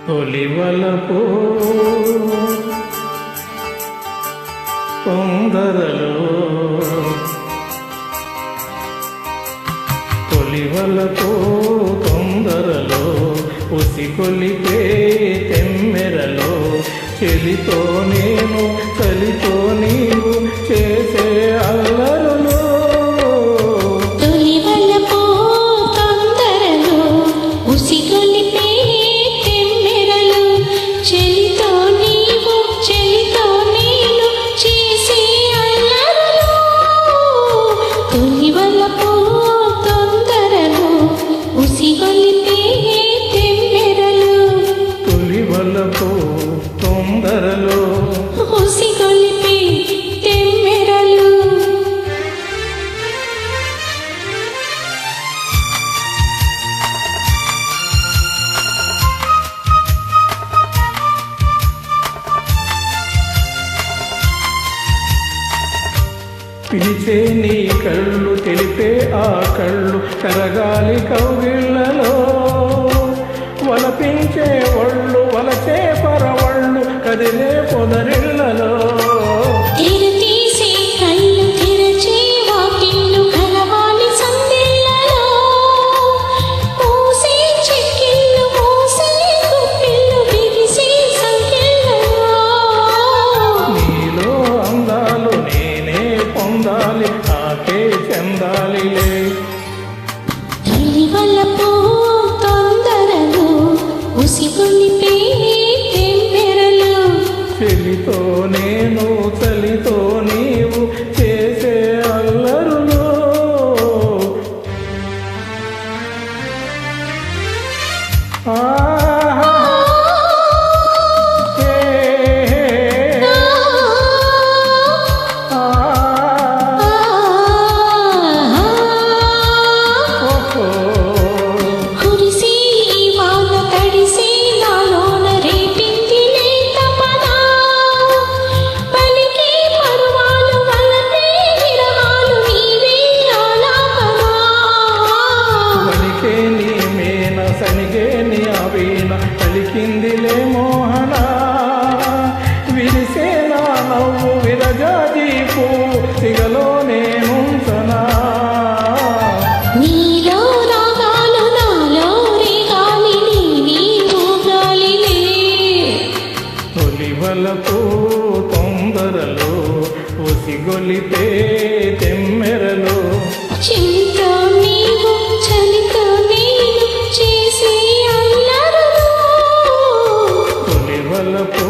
తొలివలపు తొందరలో తొలివలపు తొందరలో ఉసిగొలిపే తెమ్మెరలో చెలితో నేను చలితో నీవు చేసే అల్లరులో తొలివలపు తొందరలో ఉసిగొలిపే తెమ్మెరలో చెలితో నీవు చెలితో నేను చేసే అల్లరులో తొలివలపు తొందరలో ఉసిగొలిపే తెమ్మెరలో తొలివలపు తొందరలో ఉసిగొలిపే తెమ్మెరలు పిలిచే నీ కళ్ళు తెలిపే ఆ కళ్ళు కరగాలి కౌగిళ్ళలో వలపించే ఒళ్ళు వలచే పరవళ్ళు కదిలే పొదరిళ్ళలో తెరతీసే కళ్ళు తెరచే వాకిళ్ళు కలవాలి సందెళ్ళలో మోసే చెక్కిళ్ళు మోసే గుప్పిళ్ళు బిగిసే సంకెళ్ళలో నీలో అందాలు నేనే పొందాలి నాకే చెందాలిలే తొలివలపు తొందరలో ఉసిగొలిపే తెమ్మెరలు చెలితో నేను చలితో నీవు చేసే అల్లరులో ఆహా హే ఓహో కురిసి వాన తడిసి నాలోన రేపిందిలే తపన పలికే పరువాలు వలపే విరహాలు నీవే ఆలాపన వణికే నీ మేన సనిగే నీ అవీన పలికిందిలే మోహన విరిసే నా నవ్వు విరజాజీ పువ్వు సిగలో నేనుంచనా నీలో రాగాలు నాలో రేగాలి నీవి ఊగాలిలే తొలివలపు తొందరలో ఉసిగొలిపే తెమ్మెరలో చెలితో నీవు చలితో నేను చేసే అల్లరులో తొలివలపు